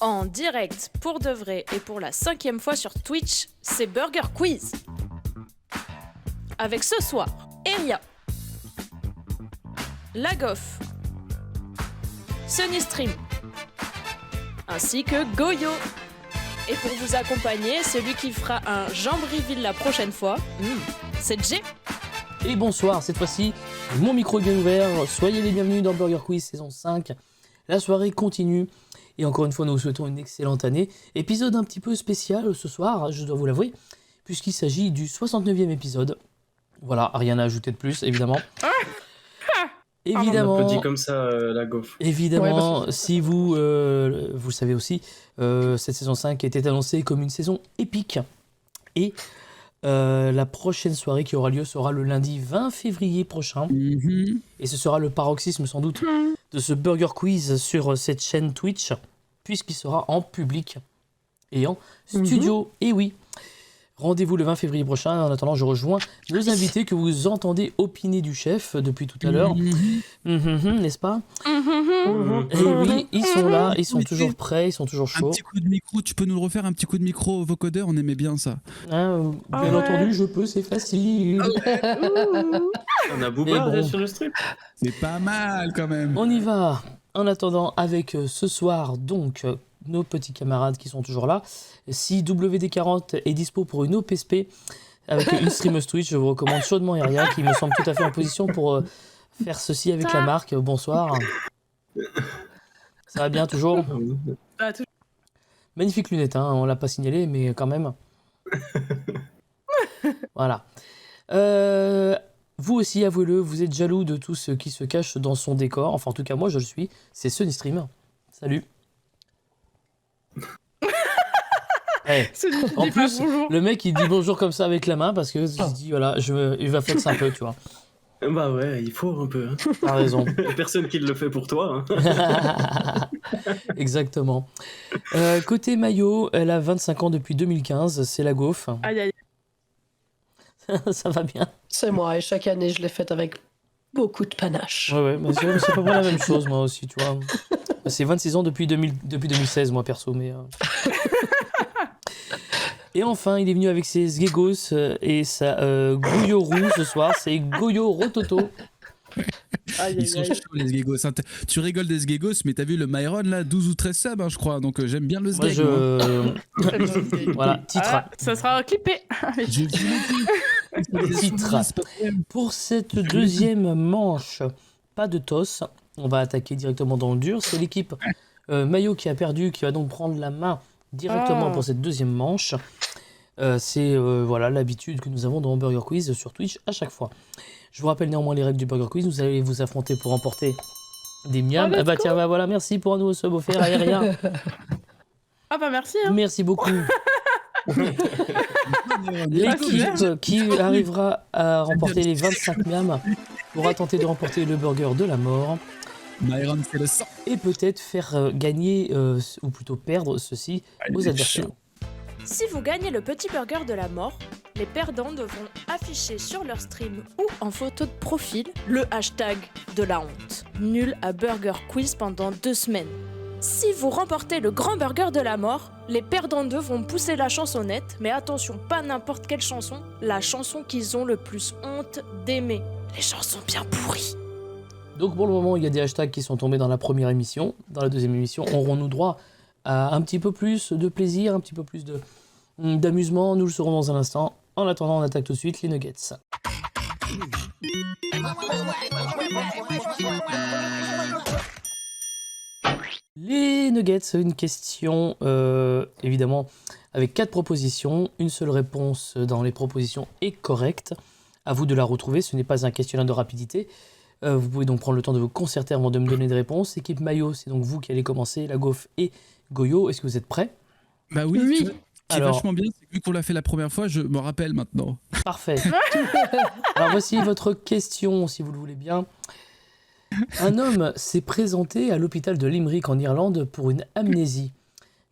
En direct, pour de vrai et pour la 5e fois sur Twitch, c'est Burger Quiz. Avec ce soir, Eria, Lagoff, Sunny-Stream, ainsi que Goyo. Et pour vous accompagner, celui qui fera un jambe reveal la prochaine fois, c'est Jay. Et bonsoir, cette fois-ci, mon micro est bien ouvert, soyez les bienvenus dans Burger Quiz saison 5. La soirée continue, et encore une fois, nous vous souhaitons une excellente année. Épisode un petit peu spécial ce soir, je dois vous l'avouer, puisqu'il s'agit du 69e épisode. Voilà, rien à ajouter de plus, évidemment. Évidemment, on applaudit comme ça la gaufre. Évidemment, ouais, si vous le savez aussi, cette saison 5 était annoncée comme une saison épique. Et la prochaine soirée qui aura lieu sera le lundi 20 février prochain. Et ce sera le paroxysme sans doute de ce Burger Quiz sur cette chaîne Twitch, puisqu'il sera en public et en studio. Et oui, rendez-vous le 20 février prochain. En attendant, je rejoins nos invités que vous entendez opiner du chef depuis tout à l'heure. N'est-ce pas? Et oui, ils sont là, ils sont toujours prêts, ils sont toujours chauds. Un petit coup de micro, tu peux nous le refaire, un petit coup de micro au vocodeur, on aimait bien ça. Bien entendu, je peux, c'est facile. On a Booba sur le stream. C'est pas mal quand même. On y va. En attendant, avec ce soir, donc, nos petits camarades qui sont toujours là. Si WD40 est dispo pour une OPSP avec une streameuse Twitch, je vous recommande chaudement Eria, qui me semble tout à fait en position pour faire ceci avec la marque. Bonsoir. Ça va bien, toujours? Magnifique lunette, hein, on l'a pas signalé, mais quand même. Voilà. Vous aussi, avouez-le, vous êtes jaloux de tout ce qui se cache dans son décor. Enfin, en tout cas, moi, je le suis. C'est Sunny-Stream. Salut. Hey. En plus, le mec, il dit bonjour comme ça avec la main parce que il se dit, voilà, il va flex un peu, tu vois. Bah ouais, il faut un peu. Hein. T'as raison. Il y a personne qui le fait pour toi. Hein. Exactement. Côté maillot, elle a 25 ans depuis 2015, c'est la gaufre. Aïe aïe. Ça va bien. C'est moi, et chaque année, je l'ai faite avec beaucoup de panache. Ouais, mais c'est pas la même chose, moi aussi, tu vois. C'est 26 ans depuis 2016, moi, perso, mais... Et enfin, il est venu avec ses sgegos et sa Goyo roux ce soir, c'est Goyo Rototo. Ils sont chauds les sgegos. Tu rigoles des sgegos, mais t'as vu le Myron là, 12 ou 13 subs, hein, je crois, donc j'aime bien le sgeg. Voilà, titre. Ça sera clippé. Titre. Pour cette deuxième manche, pas de toss, on va attaquer directement dans le dur. C'est l'équipe Mayo qui a perdu, qui va donc prendre la main directement pour cette deuxième manche. C'est voilà, l'habitude que nous avons dans Burger Quiz sur Twitch à chaque fois. Je vous rappelle néanmoins les règles du Burger Quiz. Vous allez vous affronter pour remporter des miams. Ah bah tiens, bah voilà, merci pour un nouveau sub offert à Eria. Ah bah merci. Hein. Merci beaucoup. L'équipe qui arrivera à remporter les 25 miams pourra tenter de remporter le burger de la mort. Myron fait le sang. Et peut-être faire gagner, ou plutôt perdre ceci aux adversaires. Si vous gagnez le petit burger de la mort, les perdants devront afficher sur leur stream ou en photo de profil le hashtag de la honte. Nul à Burger Quiz pendant 2 semaines. Si vous remportez le grand burger de la mort, les perdants devront pousser la chansonnette, mais attention, pas n'importe quelle chanson, la chanson qu'ils ont le plus honte d'aimer. Les chansons bien pourries. Donc pour le moment, il y a des hashtags qui sont tombés dans la première émission. Dans la deuxième émission, aurons-nous droit à un petit peu plus de plaisir, un petit peu plus d'amusement? Nous le saurons dans un instant. En attendant, on attaque tout de suite les nuggets. Les nuggets, une question, évidemment, avec 4 propositions. Une seule réponse dans les propositions est correcte. À vous de la retrouver, ce n'est pas un questionnaire de rapidité. Vous pouvez donc prendre le temps de vous concerter avant de me donner des réponses. Équipe Mayo, c'est donc vous qui allez commencer, la gaufre et Goyo. Est-ce que vous êtes prêts? Bah oui. C'est vachement bien, c'est vu qu'on l'a fait la première fois, je me rappelle maintenant. Parfait. Alors voici votre question, si vous le voulez bien. Un homme s'est présenté à l'hôpital de Limerick en Irlande pour une amnésie.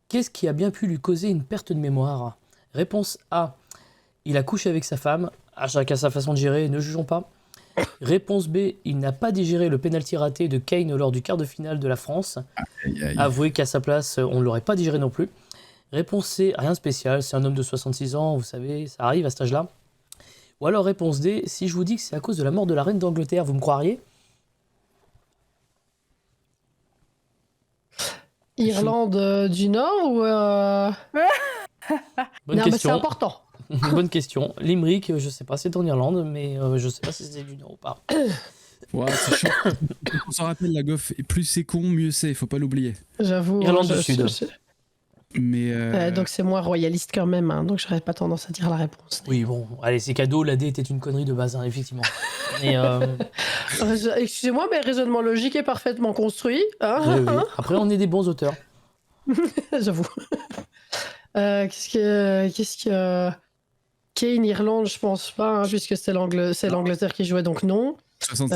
Qu'est-ce qui a bien pu lui causer une perte de mémoire? Réponse A. Il a couché avec sa femme. À chacun sa façon de gérer, ne jugeons pas. Réponse B, il n'a pas digéré le pénalty raté de Kane lors du quart de finale de la France. Aïe, aïe. Avouez qu'à sa place, on ne l'aurait pas digéré non plus. Réponse C, rien de spécial, c'est un homme de 66 ans, vous savez, ça arrive à cet âge-là. Ou alors réponse D, si je vous dis que c'est à cause de la mort de la reine d'Angleterre, vous me croiriez? Irlande du Nord ou Bonne Non, mais c'est question. important. Bonne question. Limerick, je sais pas, c'est en Irlande, mais je sais pas si c'est du Nord ou pas. Ouais, c'est chiant. On s'en rappelle, la gaufre, et plus c'est con, mieux c'est, faut pas l'oublier. J'avoue. Irlande du Sud. Mais Donc c'est moins royaliste quand même, hein, donc j'aurais pas tendance à dire la réponse. Oui, bon, allez, c'est cadeau, la D était une connerie de base, hein, effectivement. Mais, Excusez-moi, mais raisonnement logique est parfaitement construit. Hein, oui, oui. Après, on est des bons auteurs. J'avoue. Qu'est-ce que Kane Irlande, je pense pas, hein, puisque c'est l'Angleterre qui jouait, donc non. 66.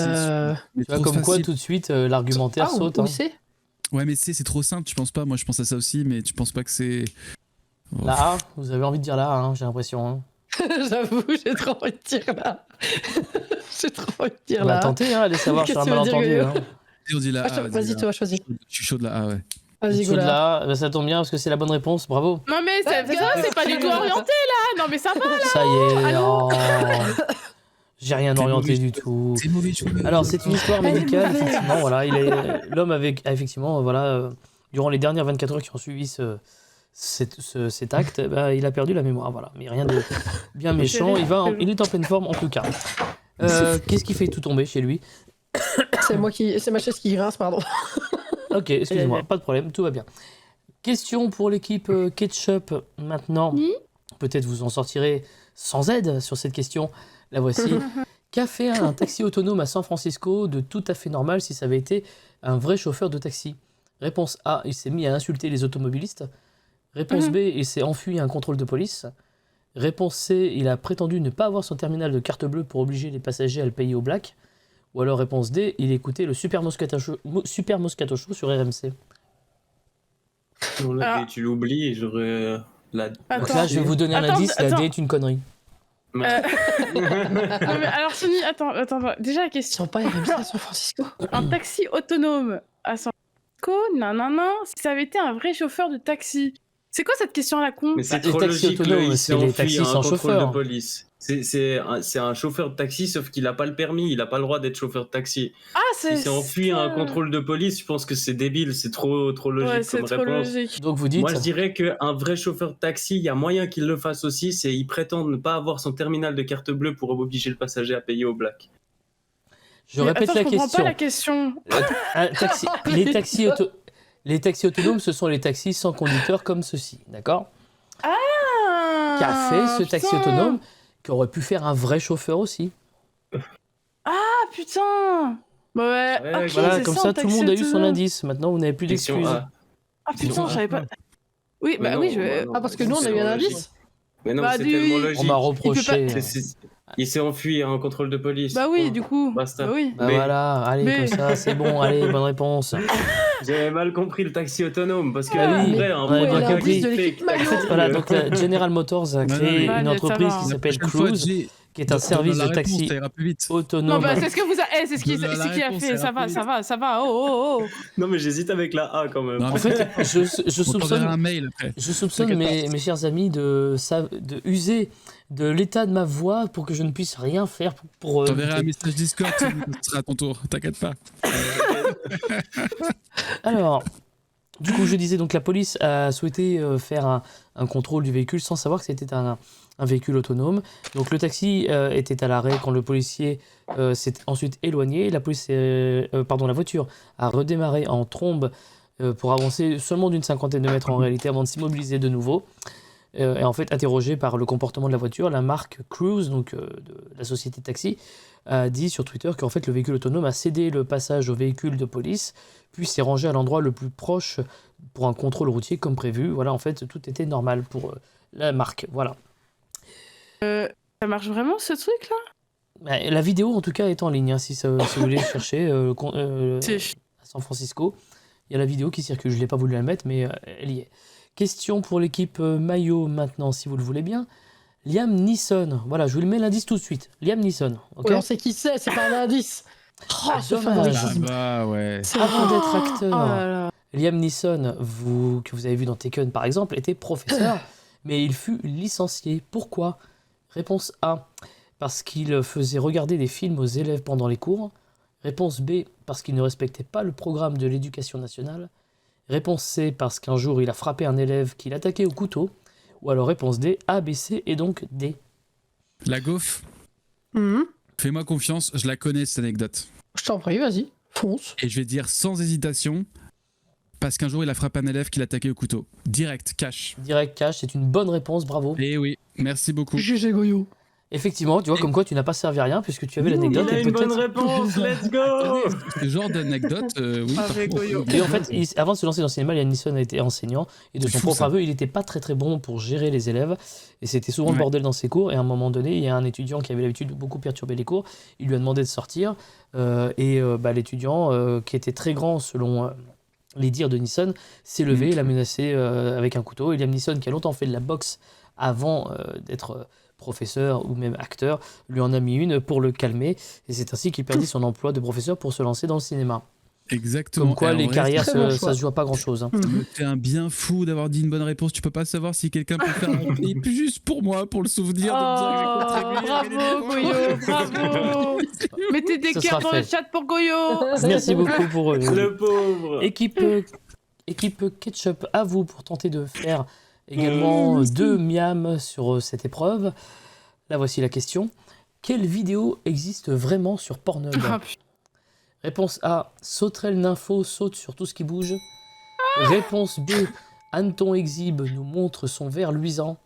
Mais Tu vois, trop comme quoi, facile. tout de suite, l'argumentaire saute. Où Hein. c'est Ouais, mais c'est trop simple, tu penses pas? Moi, je pense à ça aussi, mais tu penses pas que c'est. La A, vous avez envie de dire la A, hein, j'ai l'impression. Hein. J'avoue, j'ai trop envie de dire là. J'ai trop envie de dire On va là. tenter, hein, allez savoir sur un Qu'est-ce que tu veux malentendu. dire, Hein. Et on dit la A. Vas-y, toi, choisis. Je suis chaud de la A, ouais. Vas-y, Chaud de Goula. la A, bah, ça tombe bien parce que c'est la bonne réponse, bravo. Non mais ça, c'est pas du tout orienté là. Non mais ça va. Ça y est, Allô oh. J'ai rien C'est orienté mauvais. du tout. C'est mauvais, je suis Alors, c'est une histoire Elle est médicale, mauvaise. effectivement. Voilà, l'homme a effectivement, voilà, durant les dernières 24 heures qui ont suivi cet acte, bah, il a perdu la mémoire. Voilà, mais rien de bien méchant. Il est en pleine forme, en tout cas. Qu'est-ce qui fait tout tomber chez lui? C'est ma chaise qui grince, pardon. Ok, excusez-moi, pas de problème, tout va bien. Question pour l'équipe Ketchup maintenant. Peut-être vous en sortirez sans aide sur cette question. La voici. Qu'a fait un taxi autonome à San Francisco de tout à fait normal si ça avait été un vrai chauffeur de taxi? Réponse A, il s'est mis à insulter les automobilistes. Réponse B, il s'est enfui à un contrôle de police. Réponse C, il a prétendu ne pas avoir son terminal de carte bleue pour obliger les passagers à le payer au black. Ou alors réponse D, il écoutait le Super Moscato Show sur RMC. Non, la D, tu l'oublies et j'aurais la. Donc Attends. là, je vais vous donner un Attends, indice, la attends. D est une connerie. Non, mais alors Sony, attends. Déjà la Ils question. sont pas RMC à San Francisco. Un taxi autonome à San Francisco, si ça avait été un vrai chauffeur de taxi. C'est quoi cette question à la con? Mais c'est Les trop taxis logique, autonomes, il c'est s'est les enfui taxis à un sans contrôle chauffeur. de police. C'est un chauffeur de taxi, sauf qu'il n'a pas le permis, il n'a pas le droit d'être chauffeur de taxi. Ah, c'est. Il s'est enfui à un ça. contrôle de police, je pense que c'est débile, c'est trop logique Ouais, c'est comme trop réponse. logique. Donc vous dites, Moi, je dirais qu'un vrai chauffeur de taxi, il y a moyen qu'il le fasse aussi, c'est il prétend ne pas avoir son terminal de carte bleue pour obliger le passager à payer au black. je répète Attends, la je comprends question. pas la question. Les taxis autonomes, ce sont les taxis sans conducteur comme ceci, d'accord? Ah, Qu'a fait ce taxi putain. autonome qui aurait pu faire un vrai chauffeur aussi? Ah putain. Ouais, Ouais, ok, Voilà, c'est comme ça, ça, un tout le taxi monde a eu son autonome. indice. Maintenant, vous n'avez plus Question d'excuses. A. Ah putain, je savais pas. Oui, Mais bah non, oui, je. bah non, Ah, parce que nous, on a eu un logique. indice. Mais non, Bah, c'est du- tellement On logique. On m'a reproché. Il s'est enfui à un contrôle de police. Bah oui, Point. du coup. Basta. Bah oui. Bah Mais- voilà, allez, mais- comme ça, c'est bon, allez, bonne réponse. J'avais mal compris le taxi autonome parce que Ah oui, en vrai, on un avait vrai bien gars compris. qui De fait l'équipe taxi, Maillot. Voilà, donc General Motors a créé non. une Ouais, entreprise ça qui va. s'appelle prochaine fois, Cruise, Jay, qui est un donne service la de réponse, taxi ça ira plus vite. Non, autonome. bah c'est ce que vous a. C'est ce qui Donne la a réponse, fait. ça Ça ira va, plus ça va, ça va. Oh. Non, mais j'hésite avec la A quand même. Non, En mais fait, je on t'enverra un soupçonne, mail après. mes, mes chers amis de user de l'état de ma voix pour que je ne puisse rien faire pour T'enverras un message Discord, ce sera à ton tour, t'inquiète pas. Alors, du coup, je disais donc la police a souhaité faire un contrôle du véhicule sans savoir que c'était un véhicule autonome. Donc le taxi était à l'arrêt quand le policier s'est ensuite éloigné. La voiture a redémarré en trombe pour avancer seulement d'une cinquantaine de mètres en réalité avant de s'immobiliser de nouveau. Et en fait, interrogé par le comportement de la voiture, la marque Cruise, donc de la société de taxi, a dit sur Twitter qu'en fait le véhicule autonome a cédé le passage au véhicule de police, puis s'est rangé à l'endroit le plus proche pour un contrôle routier comme prévu. Voilà, en fait, tout était normal pour la marque. Voilà. Ça marche vraiment ce truc là? La vidéo, en tout cas, est en ligne, hein, si vous voulez chercher C'est- à San Francisco. Il y a la vidéo qui circule. Je n'ai pas voulu la mettre, mais elle y est. Question pour l'équipe maillot maintenant, si vous le voulez bien. Liam Neeson. Voilà, je vous le mets l'indice tout de suite. Liam Neeson. Ok. Ouais, on sait qui c'est pas un indice. Oh, ce Dommage. favoritisme. Ah bah ouais. Avant d'être Oh acteur, là là. Liam Neeson, que vous avez vu dans Taken par exemple, était professeur, mais il fut licencié. Pourquoi? Réponse A, parce qu'il faisait regarder des films aux élèves pendant les cours. Réponse B, parce qu'il ne respectait pas le programme de l'éducation nationale. Réponse C, parce qu'un jour il a frappé un élève qu'il attaquait au couteau. Ou alors réponse D, A, B, C et donc D. La gaufre, Mhm. fais-moi confiance, je la connais cette anecdote. Je t'en prie, vas-y, fonce. Et je vais dire sans hésitation, parce qu'un jour il a frappé un élève qui l'attaquait au couteau. Direct, cash. Direct cash, c'est une bonne réponse, bravo. Eh oui, merci beaucoup. GG Goyo. Effectivement, tu vois comme quoi tu n'as pas servi à rien puisque tu avais Il l'anecdote a et une bonne peut-être... réponse, let's go. Ce genre d'anecdote, oui. Ah, par avec contre, Goyo. Et en fait, avant de se lancer dans le cinéma, Liam Neeson a été enseignant et de C'est son fou, propre ça. aveu, il n'était pas très très bon pour gérer les élèves et c'était souvent le Ouais. bordel dans ses cours. Et à un moment donné, il y a un étudiant qui avait l'habitude de beaucoup perturber les cours. Il lui a demandé de sortir l'étudiant, qui était très grand selon les dires de Neeson, s'est levé, l'a menacé avec un couteau. Et Liam Neeson, qui a longtemps fait de la boxe avant d'être professeur ou même acteur, lui en a mis une pour le calmer. Et c'est ainsi qu'il perdit son emploi de professeur pour se lancer dans le cinéma. Exactement. Comme quoi, Et en les vrai, carrières, très bon ça choix. se joue à pas grand-chose. Hein. ça me fait un bien fou d'avoir dit une bonne réponse. Tu peux pas savoir si quelqu'un peut faire un prix juste pour moi, pour le souvenir de me dire que j'ai contribué à gagner des Bravo points. Goyo, bravo. Mettez des Ce cœurs sera dans le fait. chat pour Goyo. Merci beaucoup pour Le pauvre. équipe Ketchup, à vous pour tenter de faire également 2 miams sur cette épreuve. Là, voici la question. Quelle vidéo existe vraiment sur Pornhub? Ah, putain. Réponse A, Sauterelle Nympho saute sur tout ce qui bouge. Réponse B, Anton Exhibe nous montre son verre luisant.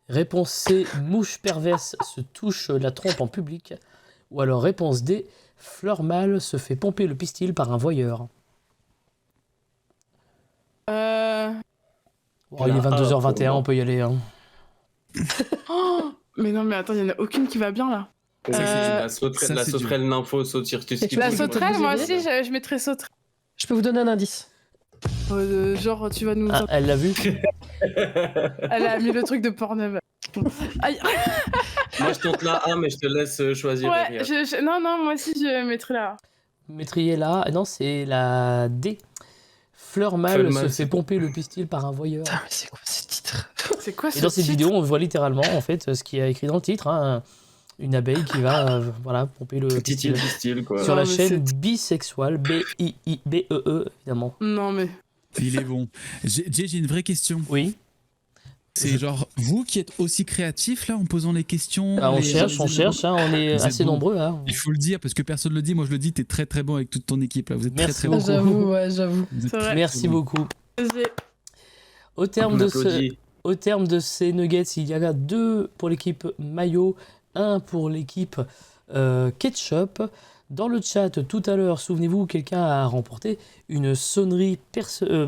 Réponse C, Mouche perverse se touche la trompe en public. Ou alors réponse D, Fleur mâle se fait pomper le pistil par un voyeur. Oh, il est 22h21, on peut y aller. Hein. Oh, mais non, mais attends, il n'y en a aucune qui va bien là. La ça, c'est sauterelle nympho saute sur tout ce qui La La bouge. sauterelle, moi Vous aussi, je mettrais sauterelle. Je peux vous donner un indice. Genre, tu vas nous. Ah, elle l'a vu? Elle a mis le truc de Pornhub. Aïe. Moi, je tente la A, mais je te laisse choisir Ouais, derrière. non, moi aussi, je mettrais là. Mettriez là. Non, c'est la D. Fleur mâle Fleur se mâle, fait pomper le pistil par un voyeur. Putain, mais c'est quoi ce titre? C'est quoi ce Et dans cette titre vidéo, on voit littéralement en fait ce qui est écrit dans le titre, hein, une abeille qui va voilà, pomper le Petit pistil. style, quoi. Sur la Non, mais chaîne Bisexual, B-I-I-B-E-E, évidemment. Non, mais. Il est bon. J'ai une vraie question. Oui. C'est genre, vous qui êtes aussi créatifs là en posant les questions. Ah, on les- cherche, les on cherche, hein, on est Vous êtes assez bons. nombreux. Hein. Il faut le dire parce que personne le dit. Moi je le dis, t'es très très bon avec toute ton équipe là. Vous êtes Merci très très bon. beaucoup. J'avoue, ouais, j'avoue. Vous êtes C'est vrai. très, Merci très bons. beaucoup. J'ai- Au terme, On de applaudit. au terme de ces nuggets, il y en a 2 pour l'équipe maillot, 1 pour l'équipe ketchup. Dans le chat, tout à l'heure, souvenez-vous, quelqu'un a remporté une sonnerie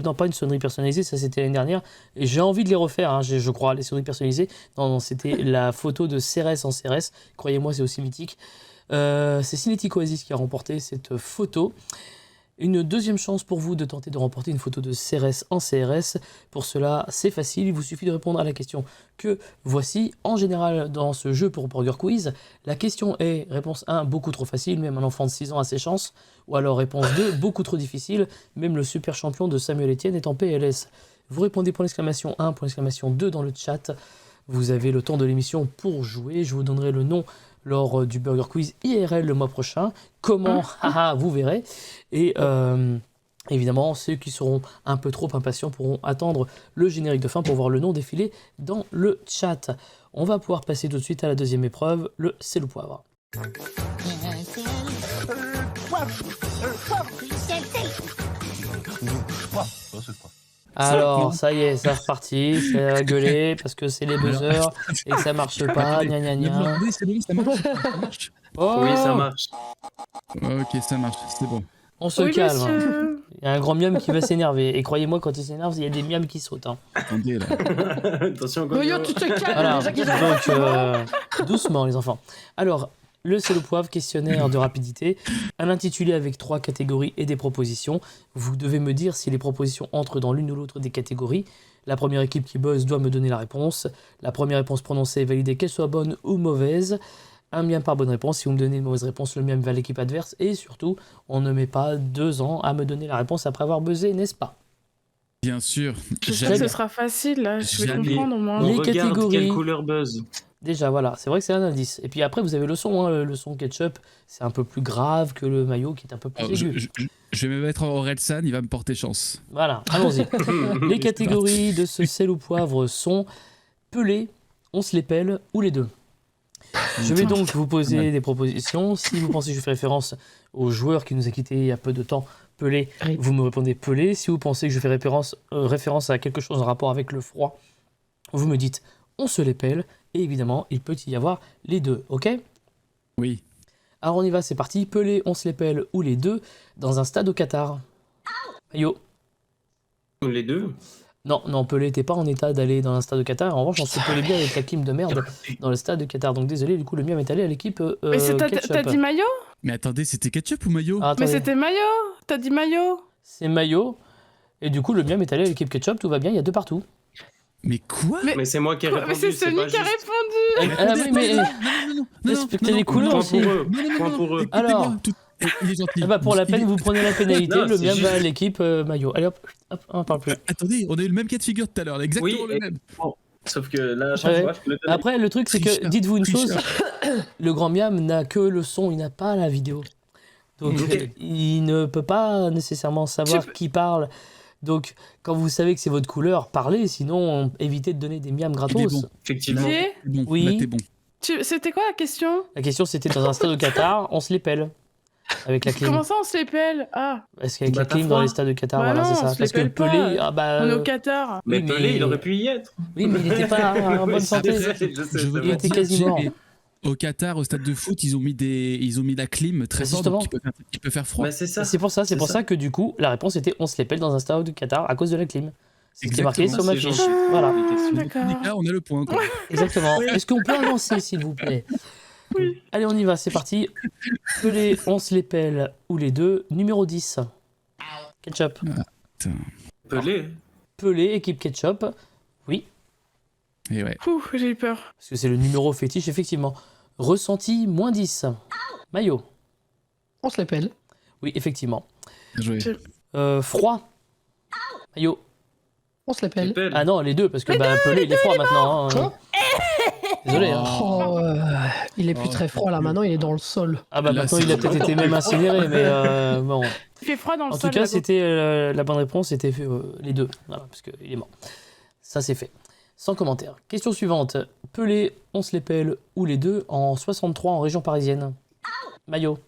non, pas une sonnerie personnalisée, ça c'était l'année dernière. Et j'ai envie de les refaire, hein, je crois, les sonneries personnalisées. Non, c'était la photo de Cérès en Cérès. Croyez-moi, c'est aussi mythique. C'est Cinétique Oasis qui a remporté cette photo. Une deuxième chance pour vous de tenter de remporter une photo de CRS en CRS. Pour cela, c'est facile, il vous suffit de répondre à la question que voici. En général, dans ce jeu pour Burger Quiz, la question est réponse 1, beaucoup trop facile, même un enfant de 6 ans a ses chances. Ou alors réponse 2, beaucoup trop difficile, même le super champion de Samuel Etienne est en PLS. Vous répondez pour l'exclamation 1, pour l'exclamation 2 dans le chat. Vous avez le temps de l'émission pour jouer. Je vous donnerai le nom lors du Burger Quiz IRL le mois prochain. Comment? Haha, vous verrez. Et évidemment, ceux qui seront un peu trop impatients pourront attendre le générique de fin pour voir le nom défiler dans le chat. On va pouvoir passer tout de suite à la deuxième épreuve, le C'est le poivre. Alors, ça y est, c'est reparti, c'est à gueuler parce que c'est les buzzers et que ça marche pas, gna gna gna. Oui, c'est bon, ça marche. Ça marche. Oh, Oui, ça marche. Ok, ça marche, c'est bon. on se Oui, calme. monsieur. Il y a un grand miam qui va s'énerver. Et croyez-moi, quand il s'énerve, il y a des miams qui sautent. Hein. Attendez là. Attention, Goyo, Goyo. tu te calmes Voilà, déjà qu'ils donc doucement les enfants. Alors, Le sel au poivre, questionnaire de rapidité. Un intitulé avec 3 catégories et des propositions. Vous devez me dire si les propositions entrent dans l'une ou l'autre des catégories. La première équipe qui buzz doit me donner la réponse. La première réponse prononcée est validée, qu'elle soit bonne ou mauvaise. Un miam par bonne réponse. Si vous me donnez une mauvaise réponse, le miam va à l'équipe adverse. Et surtout, on ne met pas 2 ans à me donner la réponse après avoir buzzé, n'est-ce pas? Bien sûr. J'espère que ce sera facile, là. Je vais Jamais. comprendre au moins. Les On regarde catégories. quelle couleur buzz. Déjà, voilà, c'est vrai que c'est un indice. Et puis après, vous avez le son. Le son ketchup, c'est un peu plus grave que le maillot qui est un peu plus Alors, je, aigu. je vais me mettre en Orelsan, il va me porter chance. Voilà, allons-y. Les catégories de ce sel au poivre sont pelé, on se les pèle ou les deux. Je vais donc vous poser des propositions. Si vous pensez que je fais référence au joueur qui nous a quittés il y a peu de temps, Pelé, Oui. vous me répondez Pelé. Si vous pensez que je fais référence à quelque chose en rapport avec le froid, vous me dites on se les pèle. Et évidemment, il peut y avoir les deux, ok? Oui. Alors on y va, c'est parti. Pelé, on se les pèle ou les deux dans un stade au Qatar. Yo. Les deux. Non, Pelé n'était pas en état d'aller dans un stade de Qatar. En revanche, on se pelait bien avec la clim de merde dans le stade de Qatar. Donc désolé, du coup, le mien est allé à l'équipe Mais t'as ketchup. dit maillot? Mais attendez, c'était ketchup ou maillot? Ah, Mais attendez, c'était maillot. T'as dit maillot. c'est maillot. Et du coup, le mien est allé à l'équipe ketchup. Tout va bien, il y a 2 partout. Mais quoi? Mais c'est moi qui ai répondu. Mais c'est Sony pas qui a juste. répondu. Ah oui, mais respectez les couleurs Point aussi. pour eux. Point pour eux. Alors. Il est gentil. Ah bah pour la peine, Il est- vous prenez la pénalité. Non, Le c'est mien juste- va à l'équipe maillot. Allez hop, on en parle plus. Attendez, on a eu le même cas de figure tout à l'heure, là, exactement Oui, le et- même. Sauf que là, à chaque Ouais. fois, je peux le donner. Après, le truc, c'est que Tricheur, dites-vous une chose, tricheur. le grand miam n'a que le son, il n'a pas la vidéo. Donc, Ok. il ne peut pas nécessairement savoir qui parle. Donc, quand vous savez que c'est votre couleur, parlez, sinon évitez de donner des miams Il est gratos. bon. Effectivement. Qui T'es bon, Oui. là t'es bon. C'était quoi la question? La question, c'était dans un stade au Qatar, on se les pèle. Avec la clim. Comment ça on se les pèle? Ah, Parce qu'avec Bah, la t'as clim dans froid. les stades de Qatar, Bah voilà, non, c'est on ça. se Parce les que pèle pas. Pelé, ah bah. on est au Qatar. Mais Oui, Pelé, mais- il aurait pu y être. Oui, mais il n'était pas en bonne Oui, santé. je sais, Je veux Il pas était dire, quasi mort. mais au Qatar, au stade de foot, ils ont mis la clim très Bah, fort, justement. donc il peut faire froid. Bah, c'est ça. C'est pour ça que du coup, la réponse était on se les pèle dans un stade de Qatar à cause de la clim. C'est ce qui est marqué sur ma Exactement, fiche. c'est gentil. Voilà, Dans tous D'accord. les cas, on a le point, quoi. exactement. Est-ce qu'on peut avancer, s'il vous plaît? Allez, on y va, c'est parti. Pelé, on se les pèle ou les deux. Numéro 10. Ketchup. Pelé. Pelé, équipe ketchup. Oui, Et ouais. Ouh, j'ai eu peur. parce que c'est le numéro fétiche, effectivement. Ressenti, moins 10. Maillot. On se les pèle. Oui, effectivement. Bien joué. Froid. Maillot. On se les pèle. Pelé. Ah non, les deux, parce que bah, Pelé, il est froid maintenant. Hein. Désolé. Hein. Oh, il est plus très froid là maintenant, il est dans le sol. Ah bah Là, maintenant, c'est il a peut-être été même incinéré, mais bon. Il fait froid dans le En sol. tout cas, là-bas. c'était la bonne réponse, c'était les deux, voilà, parce qu'il est mort. Ça, c'est fait. Sans commentaire. Question suivante. Pelé, on se les pèle ou les deux en 63 en région parisienne. Maillot.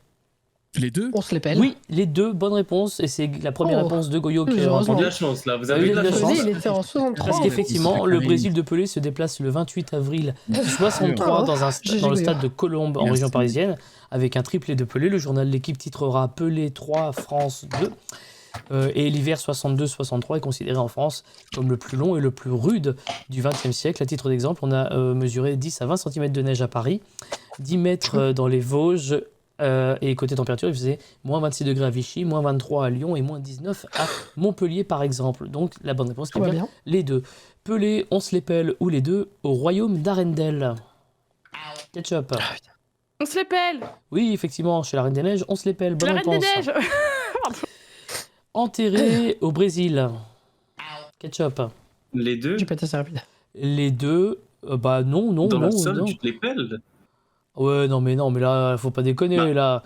Les deux? On se les pèle. Oui, les deux, bonne réponse, et c'est la première Oh, réponse de Goyo qui a heureusement. Vous avez répondu. de la chance là, vous Ah avez oui, de la de la chance. chance. Vas-y, il était en 63. Parce Oh, qu'effectivement, c'est le carré. Brésil de Pelé se déplace le 28 avril 63 Oh, dans j'ai le joué. stade de Colombes en Merci. région parisienne, avec un triplé de Pelé. Le journal L'équipe titrera Pelé 3, France 2. Et l'hiver 62-63 est considéré en France comme le plus long et le plus rude du XXe siècle. À titre d'exemple, on a mesuré 10 à 20 cm de neige à Paris, 10 mètres dans les Vosges, et côté température, il faisait moins 26 degrés à Vichy, moins 23 à Lyon et moins 19 à Montpellier par exemple. Donc la bonne réponse Tout est va bien bien. les deux. Pelé, on se les pèle ou les deux au royaume d'Arendelle. Ketchup. On se les pèle. Oui, effectivement, chez la Reine des Neiges, on se les pèle. Bonne La Reine des réponse. Neiges. Enterré au Brésil. Ketchup. Les deux. J'ai pété ça rapide. Les deux, bah non, Dans non, le sol, non. tu te les pèles. Ouais, non, mais là, faut pas déconner, Bah. là.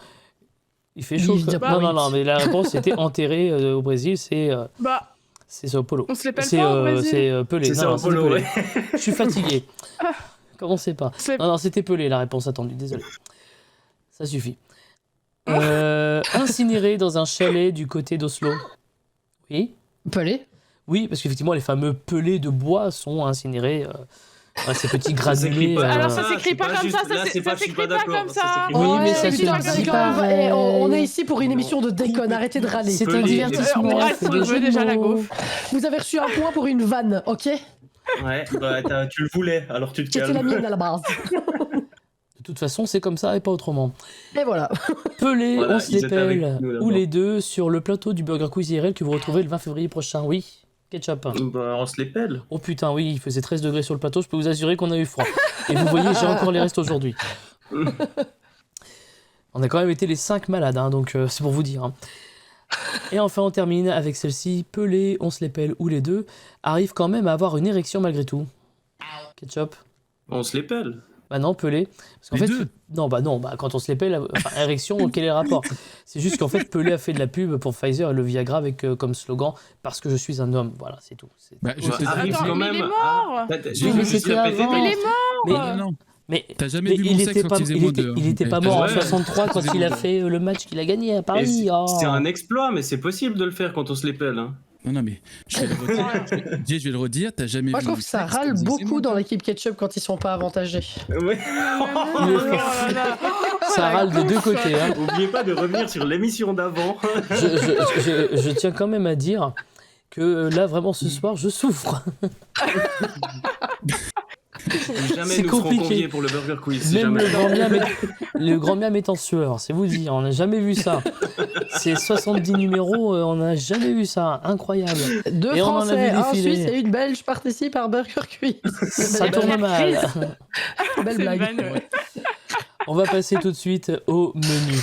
Il fait chaud. Évidemment, Non, oui. non, mais la réponse c'était enterré au Brésil, c'est Bah, Sao Paulo. on se les pèle C'est pas au Brésil. Pelé. C'est Non, ça, non, au c'était polo, Pelé. ouais. Je suis fatigué. Commencez pas. On se les- Non, c'était Pelé, la réponse attendue, désolé. Ça suffit. Incinéré dans un chalet du côté d'Oslo. Oui. Pelé. Oui, parce qu'effectivement, les fameux pelés de bois sont incinérés. Ces petits granulés. pas- Alors ça, ça s'écrit c'est pas pas comme juste- ça, là, c'est ça pas- je suis s'écrit pas pas d'accord, comme ça ça. s'écrit Oui, mais ça putain, se c'est dit quand même- pareil. on est ici pour une émission de déconne, arrêtez de râler. C'est un Pelé. divertissement. On il reste faut sur des le jeux jeu de déjà, la mots. gaufre. Vous avez reçu un point pour une vanne, ok? Ouais, bah tu le voulais, alors tu te C'était la calmes. mienne à la base. De toute façon, c'est comme ça et pas autrement. Et voilà. Pelé, Voilà, on se ils étaient avec l'épelle, nous, ou là-bas. les deux, sur le plateau du Burger Quiz IRL que vous retrouvez le 20 février prochain. Oui, ketchup. Bah, on se les pèle. Oh putain, oui, il faisait 13 degrés sur le plateau, je peux vous assurer qu'on a eu froid. Et vous voyez, j'ai encore les restes aujourd'hui. On a quand même été les 5 malades, hein, donc c'est pour vous dire. Hein. Et enfin, on termine avec celle-ci. Pelé, on se l'épelle, ou les deux, arrive quand même à avoir une érection malgré tout. Ketchup. On se les pèle. Bah non, Pelé. Parce qu'en Les fait, deux. non, quand on se l'épelle, enfin, érection, quel est le rapport? C'est juste qu'en fait, Pelé a fait de la pub pour Pfizer et le Viagra avec comme slogan parce que je suis un homme. Voilà, c'est tout. Bah, je Bah, te arrive Attends, quand mais même il est à- mort. J'ai Oui, mais juste c'était répété, avant. Mais mais- il est mort. Non, non. Mais T'as jamais vu il mon sexe était quand pas, il faisait il moins était, de... il était pas mort en Ouais. 63 quand il a fait le match qu'il a gagné à Et Paris. Oh. C'est un exploit, mais c'est possible de le faire quand on se les pèle. Hein. Non, mais je vais le redire. Jay, je vais le redire, t'as jamais Moi, vu je trouve mon que ça sexe râle quand il faisait beaucoup moins dans de- l'équipe Ketchup quand ils sont pas avantagés. Ouais. Ça râle de deux côtés. Hein. Oubliez pas de revenir sur l'émission d'avant. Je tiens quand même à dire que là, vraiment, ce soir, je souffre. Jamais C'est nous serons compliqué. conviés pour le Burger Quiz. si Même jamais. le grand miam est en sueur, c'est vous dire, on n'a jamais vu ça. C'est 70 numéros, on n'a jamais vu ça, incroyable. Deux Et on en a Français, vu un défiler. Suisse et une Belge participent à Burger Quiz. Ça tourne mal. Belle C'est blague. une vanne, ouais. On va passer tout de suite au menu.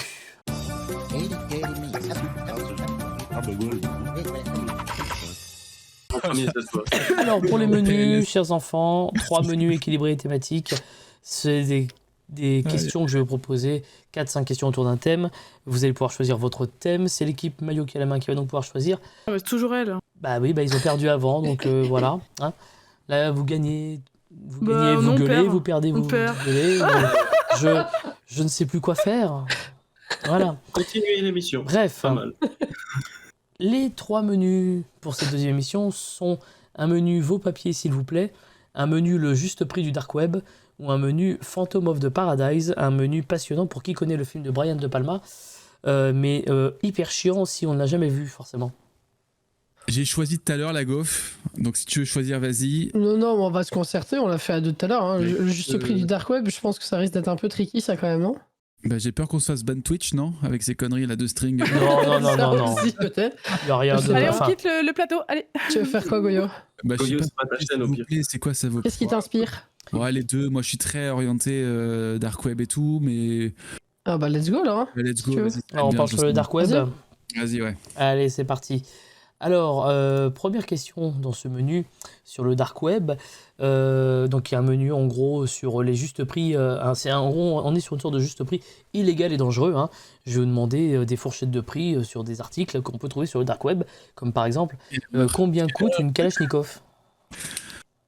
En premier, cette fois. Alors, pour les menus, chers enfants, 3 menus équilibrés et thématiques. C'est des questions que je vais vous proposer, 4-5 questions autour d'un thème. Vous allez pouvoir choisir votre thème. C'est l'équipe maillot qui a la main qui va donc pouvoir choisir. Ah, mais c'est toujours elle. Bah oui, ils ont perdu avant, donc voilà. Hein. Là, vous gagnez, vous, Bah, gagnez, vous on gueulez, perd. vous perdez, On vous perd. gueulez. Je ne sais plus quoi faire. Voilà. Continuez l'émission. Bref, Pas mal. les 3 menus pour cette deuxième émission sont un menu vos papiers, s'il vous plaît, un menu le juste prix du dark web ou un menu Phantom of the Paradise, un menu passionnant pour qui connaît le film de Brian De Palma, mais hyper chiant si on ne l'a jamais vu forcément. J'ai choisi tout à l'heure la gaufre, donc si tu veux choisir, vas-y. Non, non, on va se concerter, on l'a fait à deux tout à l'heure. Hein. Oui. Le juste prix du Dark Web, je pense que ça risque d'être un peu tricky, ça, quand même, non? Bah, j'ai peur qu'on se fasse ban Twitch, non? Avec ces conneries là de string. Non, Ça non. aussi, peut-être. Il n'y a rien de... Allez, on enfin, quitte le plateau. Allez. Tu veux faire quoi, Goyo? Bah, je sais Goyo, pas, c'est pas ta s'il chaîne, au vous pire. plaît, c'est quoi ça vaut? Qu'est-ce qui t'inspire? Ouais, les deux. Moi, je suis très orienté dark web et tout, mais Ah bah, let's go, là. Hein. let's Si go. tu veux. Vas-y, alors, on bien, part je sur sais le dark web. Vas-y. Vas-y, ouais. Allez, c'est parti. Alors, première question dans ce menu sur le dark web. Donc, il y a un menu en gros sur les justes prix. En gros, on est sur une sorte de juste prix illégal et dangereux. Hein. Je vais vous demander des fourchettes de prix sur des articles qu'on peut trouver sur le dark web, comme par exemple combien coûte une Kalachnikov.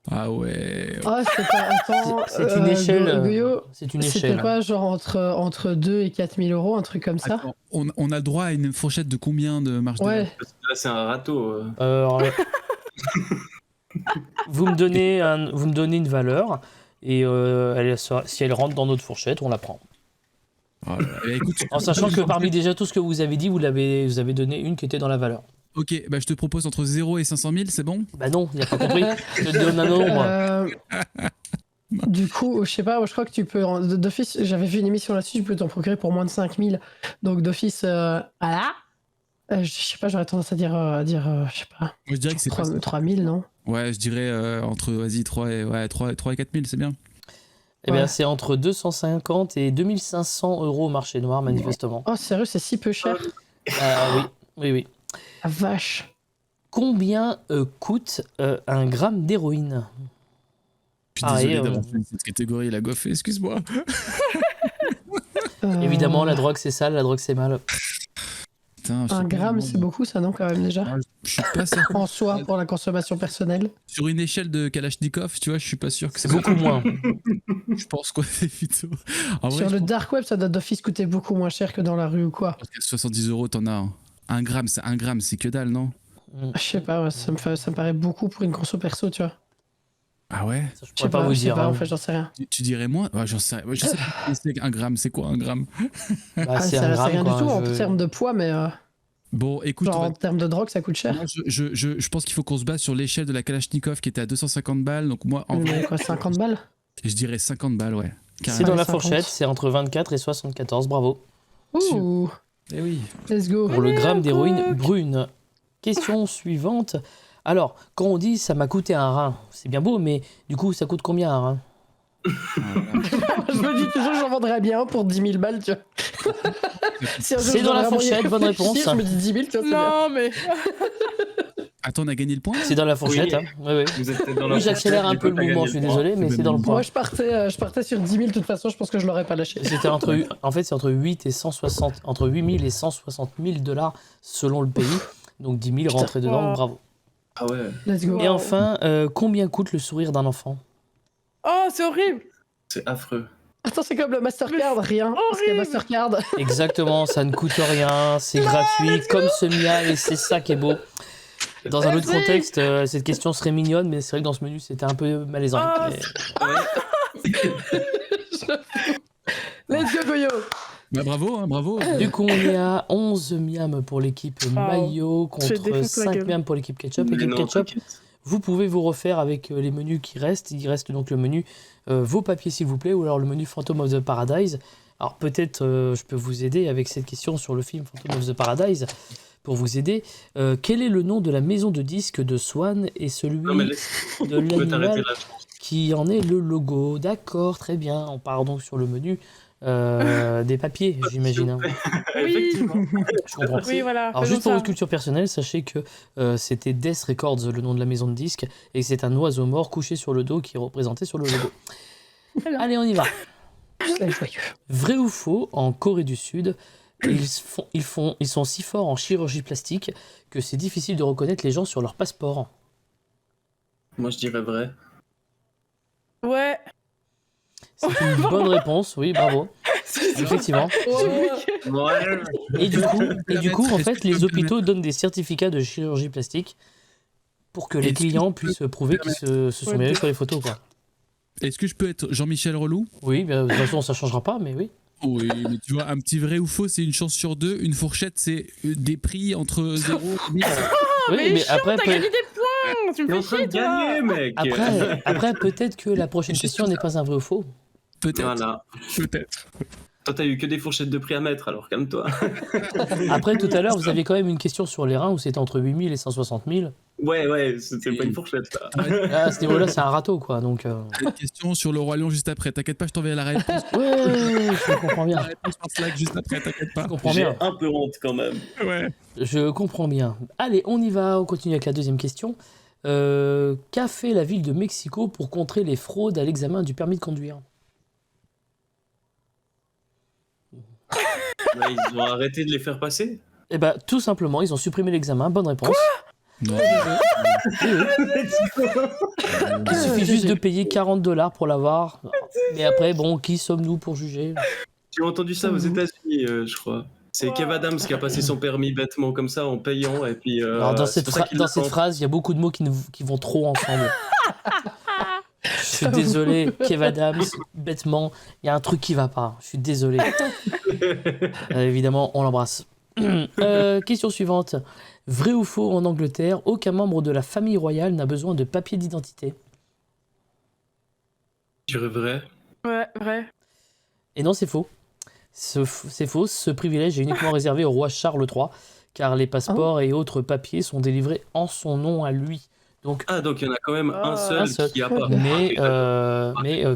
Ah ouais. Ah, c'est pas. Attends. C'est une échelle. Goyo, C'est une c'était échelle. pas genre entre 2 et 4 000 euros, un truc comme ça? Attends, on a le droit à une fourchette de combien de marge de Ouais. Parce que là, c'est un râteau. Alors, vous me donnez une valeur et si elle rentre dans notre fourchette, on la prend. Oh là là. Eh, écoute, En sachant que parmi déjà tout ce que vous avez dit, vous avez donné une qui était dans la valeur. Ok, bah je te propose entre 0 et 500 000, c'est bon? Bah non, il a pas compris. Je te donne un nombre. Du coup, je sais pas, moi, je crois que tu peux. D'office, j'avais vu une émission là-dessus, tu peux t'en procurer pour moins de 5 000. Donc d'office, voilà. Je sais pas, j'aurais tendance à dire, je sais pas, Moi je dirais que c'est pas 3 000, non? Ouais, je dirais entre, vas-y, 3 et 4 000, c'est bien. Eh bien, Ouais. c'est entre 250 et 2500 euros au marché noir, manifestement. Oh, sérieux, c'est si peu cher? Oui. La vache. Combien coûte un gramme d'héroïne? Je suis Ah, désolé et, d'avoir fait cette catégorie, la goffe, excuse-moi. Évidemment, la drogue c'est sale, la drogue c'est mal. Putain, je sais Un pas, gramme, moi, c'est beaucoup, ça, non, quand même, déjà? Je suis pas certain. En soi, pour la consommation personnelle. Sur une échelle de Kalachnikov, tu vois, je suis pas sûr que C'est beaucoup moins. Je pense quoi, c'est plutôt. En vrai, Sur je le pense dark web, ça doit d'office coûter beaucoup moins cher que dans la rue ou quoi. qu'à 70 euros, t'en as un. Un gramme, c'est que dalle, non? Je sais pas, ouais, ça me paraît beaucoup pour une conso perso, tu vois. Ah ouais? Ça, je Je sais pourrais pas vous je sais dire. pas, hein. en fait, j'en sais rien. Tu dirais moins? Ouais, j'en sais. Je sais pas ce que c'est un gramme, c'est quoi un gramme? Bah, Ah, c'est ça un c'est gramme, rien quoi. du tout en Je- termes de poids, mais Bon, écoute, genre on va- en termes de drogue, ça coûte cher. moi, je pense qu'il faut qu'on se base sur l'échelle de la Kalachnikov qui était à 250 balles. Donc moi, en Mais vrai, quoi, 50 balles? je dirais 50 balles, ouais. C'est dans la ça fourchette, compte. c'est entre 24 et 74, bravo. Ouh, Eh oui. let's go. Pour le gramme d'héroïne coq. brune. Question suivante. Alors, quand on dit ça m'a coûté un rein, c'est bien beau, mais du coup, ça coûte combien un rein? Je me dis toujours, j'en vendrais bien pour 10 000 balles, tu vois. Si un jour C'est je dans la devrais vraiment y fourchette, bonne réfléchir, réponse. Je me dis 10 000, tu vois, c'est bien. Non, mais. Attends, on a gagné le point? C'est dans la fourchette, Oui. hein. Ouais, ouais. Vous êtes dans la Oui, j'accélère un fourchette, peu du le coup, t'as mouvement, je gagné suis le point. désolé, mais c'est dans le point. Moi, je partais sur 10 000, de toute façon, je pense que je l'aurais pas lâché. C'était en fait, c'est entre 8 et 160, entre 8 000 et 160 000 dollars selon le pays. Donc 10 000 rentrés dedans, Wow. bravo. Ah ouais. Let's go. Et enfin, combien coûte le sourire d'un enfant? Oh, c'est horrible. C'est affreux. Attends, c'est comme le Mastercard, rien. Parce qu'il y a horrible. Mastercard. Exactement, ça ne coûte rien, c'est gratuit, comme ce Mia, et c'est ça qui est beau. Dans un autre Vas-y. contexte, cette question serait mignonne, mais c'est vrai que dans ce menu, c'était un peu malaisant. Ah, Mais- Let's go, Goyo. Bah, bravo, hein, bravo. Du coup, on est à 11 miams pour l'équipe maillot Je contre défonce la 5 gueule. miams pour l'équipe ketchup. Mais L'équipe non, ketchup, t'inquiète. vous pouvez vous refaire avec les menus qui restent. Il reste donc le menu vos papiers, s'il vous plaît, ou alors le menu Phantom of the Paradise. Alors peut-être je peux vous aider avec cette question sur le film Phantom of the Paradise. Pour vous aider, quel est le nom de la maison de disques de Swan et celui Non, mais laisse, de tu peux t'arrêter l'animal là. qui en est le logo? D'accord, très bien. On part donc sur le menu des papiers, j'imagine. Hein. Effectivement. Je comprends. Oui, voilà. Alors faisons juste pour ça. votre culture personnelle, sachez que c'était Death Records, le nom de la maison de disques, et que c'est un oiseau mort couché sur le dos qui est représenté sur le logo. Très bien. Allez, on y va. C'est joyeux. Vrai ou faux, en Corée du Sud, ils sont si forts en chirurgie plastique que c'est difficile de reconnaître les gens sur leur passeport. Moi, je dirais vrai. Ouais. C'est une bonne réponse, oui, bravo. Effectivement. Ouais. Et du coup, en fait, les hôpitaux donnent des certificats de chirurgie plastique pour que les Est-ce que clients je peux puissent prouver qu'ils se sont Ouais, mis sur les photos, quoi. Est-ce que je peux être Jean-Michel Relou? Oui, bien, de toute façon, ça changera pas, mais oui. Oui, mais tu vois, un petit vrai ou faux, c'est une chance sur deux. Une fourchette, c'est des prix entre 0 et 1000. Oui, mais chiant, après, t'as gagné des points. Tu T'es me en fais train chier, de toi. gagner, mec. après peut-être que la prochaine Je question suis n'est pas un vrai ou faux. Peut-être. Voilà. Peut-être. Toi, t'as eu que des fourchettes de prix à mettre, alors calme-toi. Après, tout à l'heure, vous aviez quand même une question sur les reins où c'était entre 8 000 et 160 000. Ouais, c'était pas une fourchette, là. Là, à ce niveau-là, c'est un râteau, quoi. Donc, Une question sur le Roi Lion juste après. T'inquiète pas, je t'enverrai la réponse. ouais, je comprends La bien. réponse par Slack juste après, t'inquiète pas. Je comprends J'ai bien. un peu honte, quand même. Ouais. Je comprends bien. Allez, on y va. On continue avec la deuxième question. Qu'a fait la ville de Mexico pour contrer les fraudes à l'examen du permis de conduire? Ouais, ils ont arrêté de les faire passer. Eh ben, tout simplement, ils ont supprimé l'examen. Bonne réponse. Non. Oui, oui. Il suffit juste de payer 40 $ pour l'avoir. Mais après, bon, qui sommes-nous pour juger? J'ai entendu ça aux États-Unis, je crois. C'est Kev Adams qui a passé son permis bêtement comme ça en payant et puis. Alors, dans c'est cette, pour ça qu'il dans l'a cette fait. phrase, il y a beaucoup de mots qui vont trop ensemble. Je suis désolé, Kev Adams, bêtement, il y a un truc qui va pas. Je suis désolé. Évidemment, on l'embrasse. Question suivante. Vrai ou faux, en Angleterre, aucun membre de la famille royale n'a besoin de papier d'identité? Je dirais vrai. Ouais, vrai. Et non, c'est faux. C'est faux. Ce privilège est uniquement réservé au roi Charles III, car les passeports et autres papiers sont délivrés en son nom à lui. Donc, Ah, donc il y en a quand même Ah. un seul Un seul. qui a pas. mais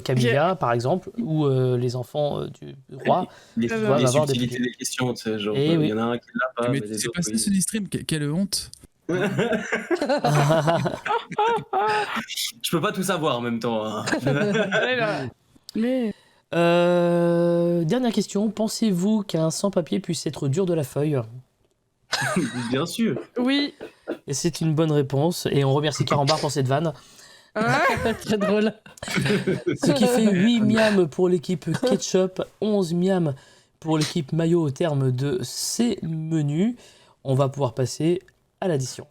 Camilla, par exemple, ou les enfants du roi, Les, doivent les avoir des subtilités papiers. des questions, tu sais, genre, Eh il oui. y en a un qui l'a pas, Mais mais les c'est autres, pas ça oui. ce stream, quelle honte. Je peux pas tout savoir en même temps. Hein. Allez, là. Mais. Dernière question. Pensez-vous qu'un sans-papier puisse être dur de la feuille? Bien sûr. Oui. Et c'est une bonne réponse. Et on remercie Carambar pour cette vanne. Hein. Très drôle. Ce qui fait 8 miams pour l'équipe ketchup, 11 miams pour l'équipe maillot au terme de ces menus. On va pouvoir passer à l'addition.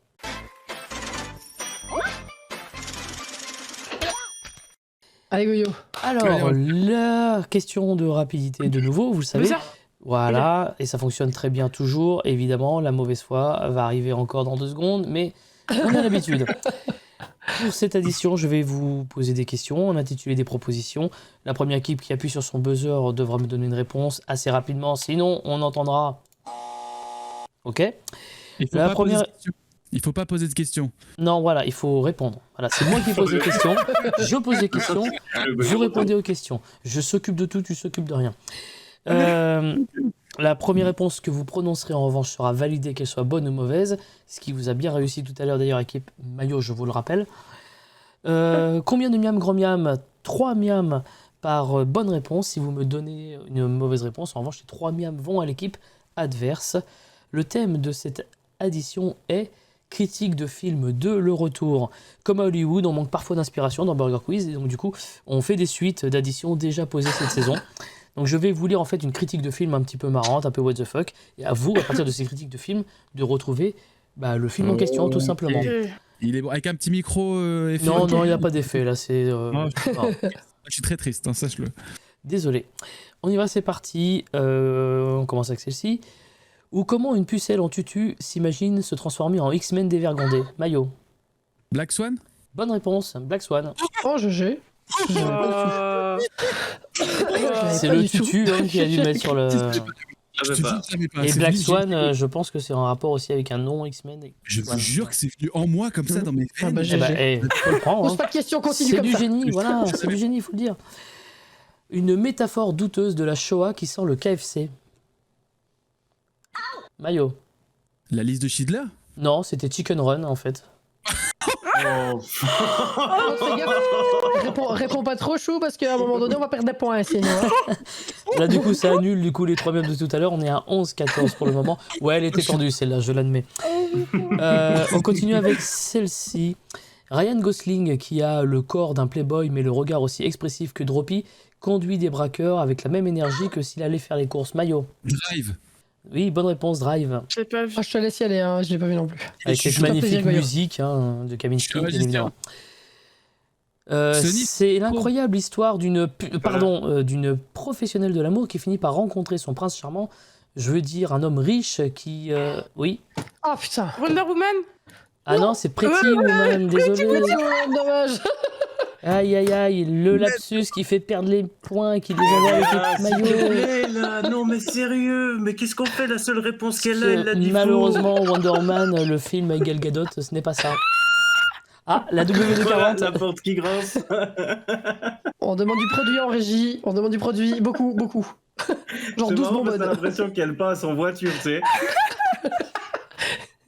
Allez, Goyo. Alors, la question de rapidité de nouveau, vous le savez. Mais ça- Voilà, et ça fonctionne très bien toujours. Évidemment, la mauvaise foi va arriver encore dans 2 secondes, mais on a l'habitude. Pour cette addition, je vais vous poser des questions, en intituler des propositions. La première équipe qui appuie sur son buzzer devra me donner une réponse assez rapidement, sinon on entendra. Ok? Il faut La pas première- poser de questions. Il faut pas poser de questions. Non, voilà, il faut répondre. Voilà, c'est moi qui pose les questions. Je pose les questions, vous répondez aux questions. Je s'occupe de tout, tu s'occupes de rien. La première réponse que vous prononcerez en revanche sera validée, qu'elle soit bonne ou mauvaise, ce qui vous a bien réussi tout à l'heure d'ailleurs, équipe Maillot, je vous le rappelle. Combien de miam grand miam? 3 miam par bonne réponse. Si vous me donnez une mauvaise réponse, en revanche, les 3 miam vont à l'équipe adverse. Le thème de cette addition est critique de film de Le Retour. Comme à Hollywood, on manque parfois d'inspiration dans Burger Quiz, et donc du coup, on fait des suites d'additions déjà posées cette saison. Donc je vais vous lire en fait une critique de film un petit peu marrante, un peu what the fuck, et à vous, à partir de ces critiques de film, de retrouver le film en question, tout simplement. Ok. Il est bon. Avec un petit micro effet. Non, non, il n'y a pas d'effet, là, c'est... non. Je suis très triste, hein, sache-le. Désolé. On y va, c'est parti. On commence avec celle-ci. Ou comment une pucelle en tutu s'imagine se transformer en X-Men dévergondé? Maillot. Black Swan? Bonne réponse, Black Swan. Oh, GG. C'est le tutu qui a dû mettre sur le... Je savais pas. Et Black Swan, je pense que c'est en rapport aussi avec un nom X-Men. Je vous Voilà. jure que c'est venu en moi comme ça dans mes Ah bah, veines. Eh ben, faut le prendre. Pose Hein. pas de questions, continue C'est comme du ça. génie, voilà, c'est du génie, il faut le dire. Une métaphore douteuse de la Shoah qui sent le KFC. Maillot. La liste de Schindler? Non, c'était Chicken Run en fait. Oh. Fais gaffe. Réponds pas trop chou parce qu'à un moment donné on va perdre des points, c'est Là du coup ça annule du coup les 3 miams de tout à l'heure, on est à 11-14 pour le moment. Ouais, elle était tendue celle-là, je l'admets. On continue avec celle-ci. Ryan Gosling, qui a le corps d'un playboy mais le regard aussi expressif que Droppy, conduit des braqueurs avec la même énergie que s'il allait faire les courses. Maillot. Drive. Oui, bonne réponse, Drive. Je l'ai pas vu. Ah, je te laisse y aller, hein, je l'ai pas vu non plus. Avec Je cette suis magnifique plaisir, Goyo. musique de Kaminski, Je suis bien évidemment. Sony, C'est l'incroyable histoire d'une d'une professionnelle de l'amour qui finit par rencontrer son prince charmant. Je veux dire un homme riche qui... Oui. Oh putain. Wonder Woman. Ah non, c'est Pretty Woman, désolé. Oh, dommage. Aïe aïe aïe, le lapsus qui fait perdre les points et qui les envoie avec Ah, les s'il te maillots. plaît, là. Non, mais sérieux, mais qu'est-ce qu'on fait? La seule réponse qu'elle a, elle l'a dit faux. Malheureusement, Wonder Woman, le film avec Gal Gadot, ce n'est pas ça. Ah, la Voilà, W240. la porte qui grince. On demande du produit en régie, on demande du produit, beaucoup, beaucoup. Genre C'est 12 marrant parce que t'as bonbonnes. l'impression qu'elle passe en voiture, tu sais.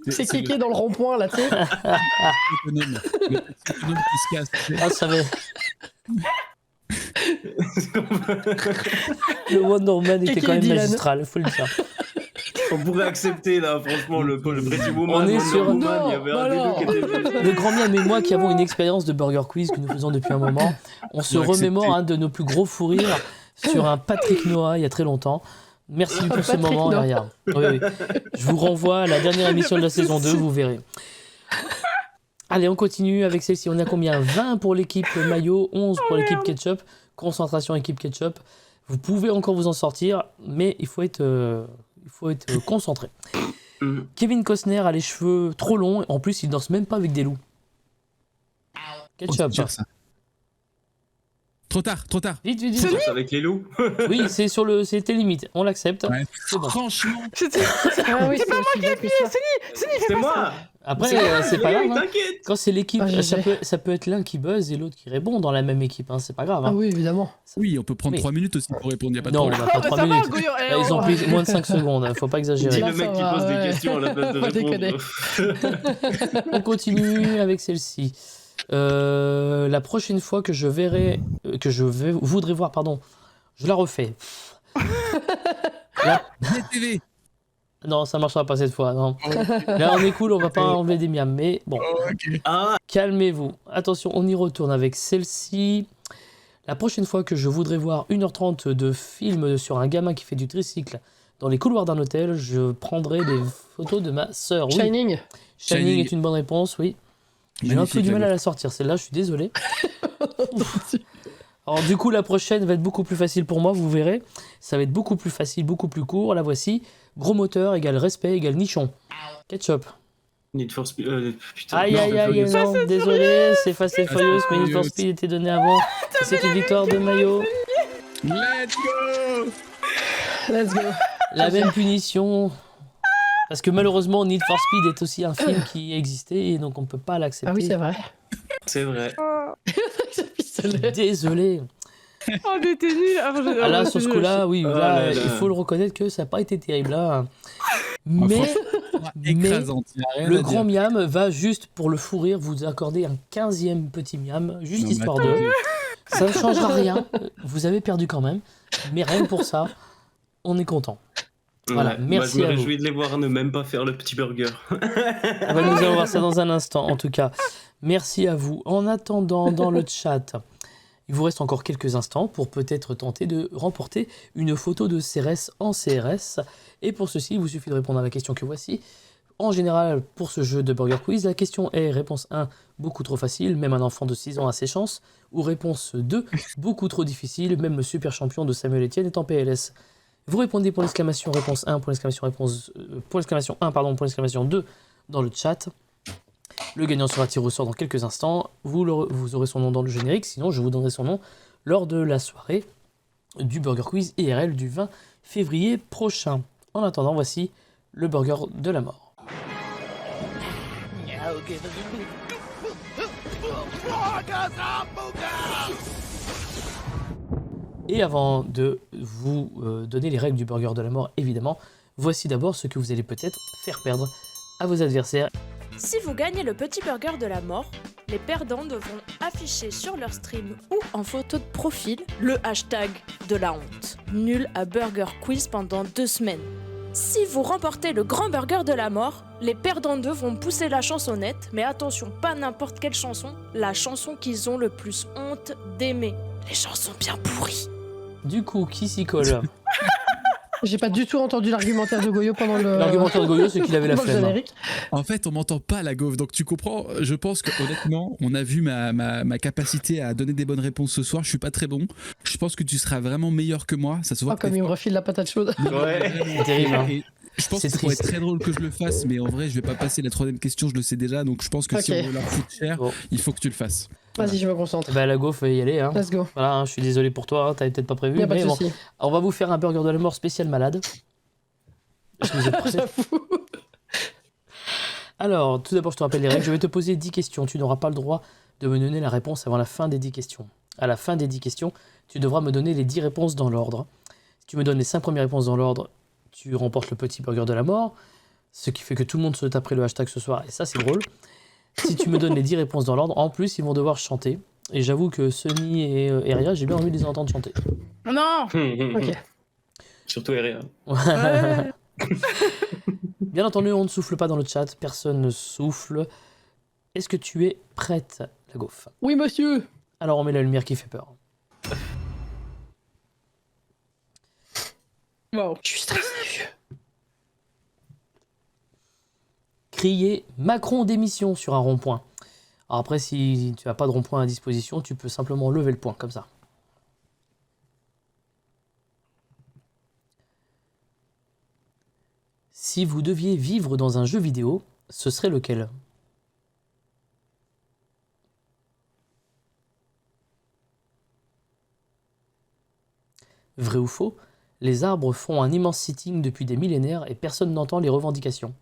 C'est kéké dans le rond-point là, tu sais. Autonome. Le petit autonome qui se casse. Ah, ça va. Le Wonder Woman était Kéké quand même Dylan. magistral, faut le dire. On pourrait accepter là, franchement, le Pretty Woman. On est Wonder sur- Woman, il y avait Non, un des alors. deux qui était juste. Le grand miam et moi qui avons une expérience de Burger Quiz que nous faisons depuis un moment, on se Faut accepter. remémore un de nos plus gros fous rires sur un Patrick Noah il y a très longtemps. Merci pour ce Patrick moment, Noah. derrière. Oui, oui. Je vous renvoie à la dernière émission de la saison 2, vous verrez. Allez, on continue avec celle-ci. On a combien? 20 pour l'équipe maillot, 11 pour l'équipe ketchup. Concentration équipe ketchup. Vous pouvez encore vous en sortir, mais il faut être concentré. Kevin Costner a les cheveux trop longs. En plus, il danse même pas avec des loups. Oh, Ketchup. c'est dur, ça. Trop tard, trop tard. Vite, vite, vite. Danse avec les loups. Oui, c'était limite. On l'accepte. Ouais. C'est bon. Franchement, Ah oui, c'est pas moi qui ai appuyé, C'est moi. Après, c'est pas grave. Hein. T'inquiète. Quand c'est l'équipe, Ah, GG. ça peut être l'un qui buzz et l'autre qui répond dans la même équipe. Hein. C'est pas grave. Ah Hein. oui, évidemment. oui, on peut prendre Mais- 3 minutes aussi pour répondre, il n'y a pas de Non, on problème. n'a pas bah, 3 ça va, minutes. Goyo. Là, ils ont pris moins de 5 secondes. Faut pas Dis exagérer. Là, le mec ça qui va, pose des ouais. questions à la place de Pas déconner. répondre. On continue avec celle-ci. La prochaine fois que je voudrais voir, pardon, je la refais. TV. Non, ça marchera pas cette fois. Non. Là, on est cool, on va pas enlever des miams. Mais bon, Ah, calmez-vous. Attention, on y retourne avec celle-ci. La prochaine fois que je voudrais voir 1h30 de film sur un gamin qui fait du tricycle dans les couloirs d'un hôtel, je prendrai des photos de ma sœur. Oui. Shining. Shining est une bonne réponse, oui. J'ai un peu Magnifique, du mal la à la sortir, celle-là, je suis désolé. Alors du coup, la prochaine va être beaucoup plus facile pour moi, vous verrez. Ça va être beaucoup plus facile, beaucoup plus court. La voici. Gros moteur égale respect égale nichon. Ketchup. Need for Speed. Putain, Aïe non, aïe aïe, Fast and non, désolé, c'est Fast and Furious, mais Need for Speed était donné avant. Et c'est une victoire de Mayo. Let's go. Let's go. La même punition. Parce que malheureusement, Need for Speed est aussi un film qui existait et donc on ne peut pas l'accepter. Ah oui, c'est vrai. C'est vrai. Ce pistolet. Désolé. Oh, on était nuls. Ah là, sur ce coup-là, oui, Oh là, là là. il faut le reconnaître que ça n'a pas été terrible là. Mais Mais écrasante. Y a rien le à grand dire. miam va juste pour le fou rire vous accorder un 15e petit miam, juste Non, mais histoire attendez. de. Ça ne changera rien. Vous avez perdu quand même. Mais rien que pour ça, on est content. Voilà, Ouais, merci moi, je à me vous. réjouis de les voir ne même pas faire le petit burger. Nous allons voir ça dans un instant. En tout cas, merci à vous. En attendant, dans le chat, il vous reste encore quelques instants pour peut-être tenter de remporter une photo de CRS en CRS. Et pour ceci, il vous suffit de répondre à la question que voici. En général, pour ce jeu de Burger Quiz, la question est réponse 1, beaucoup trop facile, même un enfant de 6 ans a ses chances. Ou réponse 2, beaucoup trop difficile, même le super champion de Samuel Etienne est en PLS. Vous répondez pour l'exclamation réponse 1, pour l'exclamation pour l'exclamation 1, pardon, pour l'exclamation 2 dans le chat. Le gagnant sera tiré au sort dans quelques instants. Vous aurez son nom dans le générique, sinon je vous donnerai son nom lors de la soirée du Burger Quiz IRL du 20 février prochain. En attendant, voici le burger de la mort. Et avant de vous donner les règles du burger de la mort, évidemment, voici d'abord ce que vous allez peut-être faire perdre à vos adversaires. Si vous gagnez le petit burger de la mort, les perdants devront afficher sur leur stream ou en photo de profil le hashtag de la honte. Nul à Burger Quiz pendant 2 semaines. Si vous remportez le grand burger de la mort, les perdants devront pousser la chansonnette, mais attention, pas n'importe quelle chanson, la chanson qu'ils ont le plus honte d'aimer. Les chansons bien pourries. Du coup, qui s'y colle? J'ai pas du tout entendu l'argumentaire de Goyo pendant le. L'argumentaire de Goyo, c'est qu'il avait la pendant le flemme. générique. En fait, on m'entend pas la gaufre, donc tu comprends. Je pense qu'honnêtement, on a vu ma capacité à donner des bonnes réponses ce soir. Je suis pas très bon. Je pense que tu seras vraiment meilleur que moi. Ça se voit. Oh, comme il me refile la patate chaude. Ouais. C'est terrible, hein. Et je pense C'est que ça pourrait être triste. très drôle que je le fasse, mais en vrai, je vais pas passer la 3e question. Je le sais déjà, donc je pense que si Ok. on veut leur foutre cher, Bon. il faut que tu le fasses. Vas-y, je me concentre. Bah, la gaufre va y aller. Hein. Let's go. Voilà, hein, je suis désolé pour toi, hein, t'avais peut-être pas prévu. Y a pas Mais de bon, soucis. on va vous faire un burger de la mort spécial malade. Est-ce que vous êtes prêts? J'avoue. Alors, tout d'abord, je te rappelle les règles. Je vais te poser 10 questions. Tu n'auras pas le droit de me donner la réponse avant la fin des 10 questions. À la fin des 10 questions, tu devras me donner les 10 réponses dans l'ordre. Si tu me donnes les 5 premières réponses dans l'ordre, tu remportes le petit burger de la mort. Ce qui fait que tout le monde se taperait le hashtag ce soir. Et ça, c'est drôle. Si tu me donnes les 10 réponses dans l'ordre, en plus, ils vont devoir chanter. Et j'avoue que Sony et Eria, j'ai bien envie de les entendre chanter. Non. Ok. Surtout Eria. Ouais. Bien entendu, on ne souffle pas dans le chat. Personne ne souffle. Est-ce que tu es prête, la gaufre? Oui, monsieur. Alors, on met la lumière qui fait peur. Wow. Je suis stressé, vieux. Crier Macron démission sur un rond-point. Alors après, si tu n'as pas de rond-point à disposition, tu peux simplement lever le poing, comme ça. Si vous deviez vivre dans un jeu vidéo, ce serait lequel? Vrai ou faux? Les arbres font un immense sitting depuis des millénaires et personne n'entend les revendications.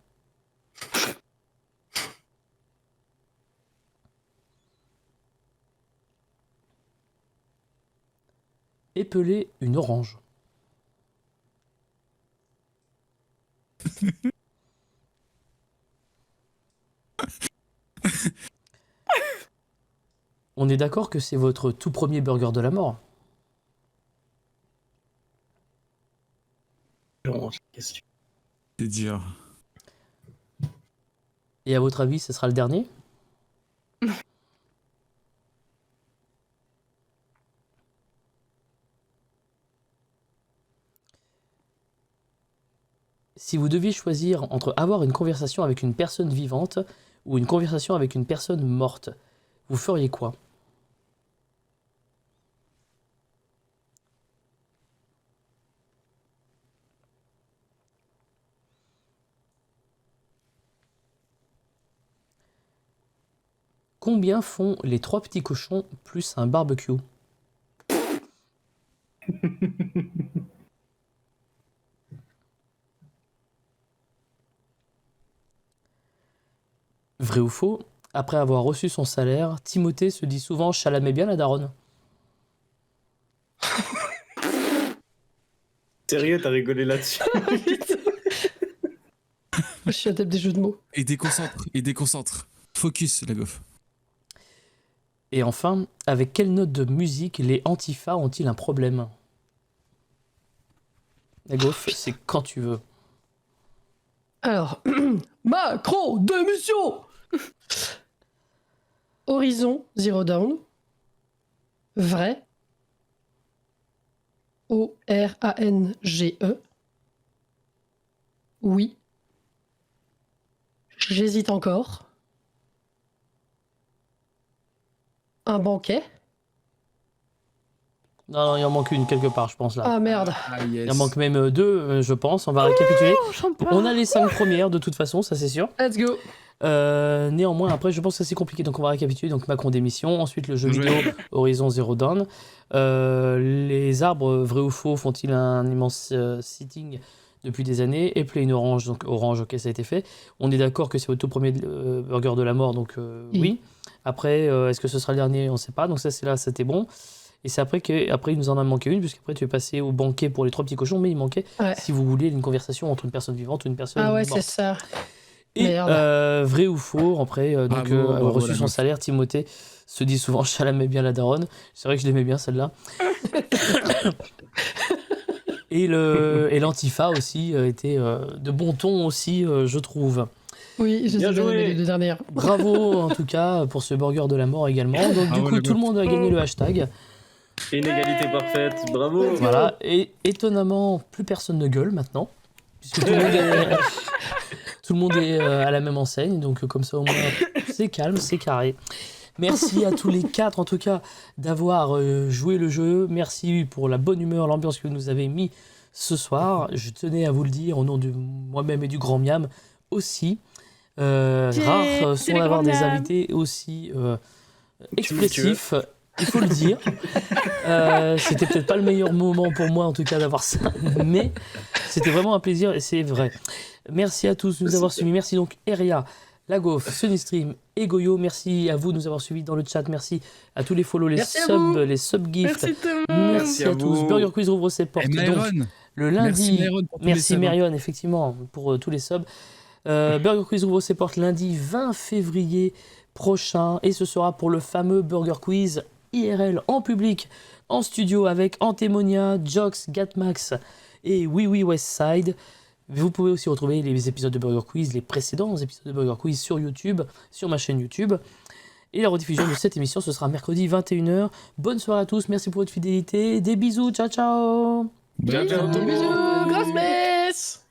Épeler une orange. On est d'accord que c'est votre tout premier burger de la mort? Qu'est-ce que C'est dur. Et à votre avis, ce sera le dernier? Si vous deviez choisir entre avoir une conversation avec une personne vivante ou une conversation avec une personne morte, vous feriez quoi? Combien font les 3 petits cochons plus un barbecue? Vrai ou faux? Après avoir reçu son salaire, Timothée se dit souvent « Chalamais bien la daronne ». Sérieux, t'as rigolé là-dessus? Je suis adepte des jeux de mots. Et déconcentre. Focus, la gaufre. Et enfin, avec quelle note de musique les Antifa ont-ils un problème? La gaufre, c'est quand tu veux. Alors, Macron, démission. Horizon Zero Dawn. Vrai. O-R-A-N-G-E. Oui. J'hésite encore. Un banquet. Non, il en manque une quelque part, je pense là. Ah merde. Ah, yes. Il en manque même 2, je pense. On va récapituler. Oh, chante pas. On a les 5 premières de toute façon, ça c'est sûr. Let's go. Néanmoins, après, je pense que c'est compliqué, donc on va récapituler. Donc Macron démission, ensuite le jeu vidéo Horizon Zero Dawn. Les arbres, vrai ou faux, font-ils un immense sitting depuis des années? Et Play in Orange, donc Orange, ok, ça a été fait. On est d'accord que c'est au tout premier burger de la mort, donc oui. Après, est-ce que ce sera le dernier? On ne sait pas. Donc ça, c'est là, c'était bon. Et c'est après il nous en a manqué une, puisqu'après tu es passé au banquet pour les 3 petits cochons, mais il manquait, si vous voulez, une conversation entre une personne vivante ou une personne Ah ouais, morte. c'est ça. Et Merde. vrai ou faux, après, donc Bravo, avoir reçu la son meuf. salaire, Timothée se dit souvent Chalamais bien la daronne. C'est vrai que je l'aimais bien celle-là. Et l'Antifa aussi était de bon ton aussi, je trouve. Oui, j'ai Bien bien joué. aimé les 2 dernières. Bravo en tout cas pour ce burger de la mort également. Donc du Bravo, coup les tout le meufs. monde a gagné le hashtag. Inégalité parfaite, bravo. Voilà. Et étonnamment, plus personne ne gueule maintenant. Puisque tout le monde est à la même enseigne. Donc comme ça au moins c'est calme, c'est carré. Merci à tous les 4 en tout cas d'avoir joué le jeu. Merci pour la bonne humeur, l'ambiance que vous nous avez mis ce soir. Je tenais à vous le dire au nom de moi-même et du grand Miam aussi. Rares sont les d'avoir grands des Miam. invités aussi expressifs, il faut le dire. C'était peut-être pas le meilleur moment pour moi en tout cas d'avoir ça, mais c'était vraiment un plaisir et c'est vrai. Merci à tous de nous avoir suivis. Merci donc Eria, Lagof, Sunistream et Goyo. Merci à vous de nous avoir suivis dans le chat. Merci à tous les follow, les Merci à vous. subs, les sub-gifts. Merci tout le monde. Merci à à tous. vous. Burger Quiz rouvre ses portes. Et Donc, Myron. le lundi. Merci, Myron, pour tous les Merci subs, hein. Myrion, effectivement, pour tous les subs. Burger Quiz ouvre ses portes lundi 20 février prochain et ce sera pour le fameux Burger Quiz IRL en public, en studio avec Antemonia, Jox, Gatmax et Oui Westside. Vous pouvez aussi retrouver les épisodes de Burger Quiz, les précédents épisodes de Burger Quiz sur YouTube, sur ma chaîne YouTube. Et la rediffusion de cette émission, ce sera mercredi 21h. Bonne soirée à tous, merci pour votre fidélité. Des bisous, ciao ciao. Ciao, ciao. Bisous, grosse messe.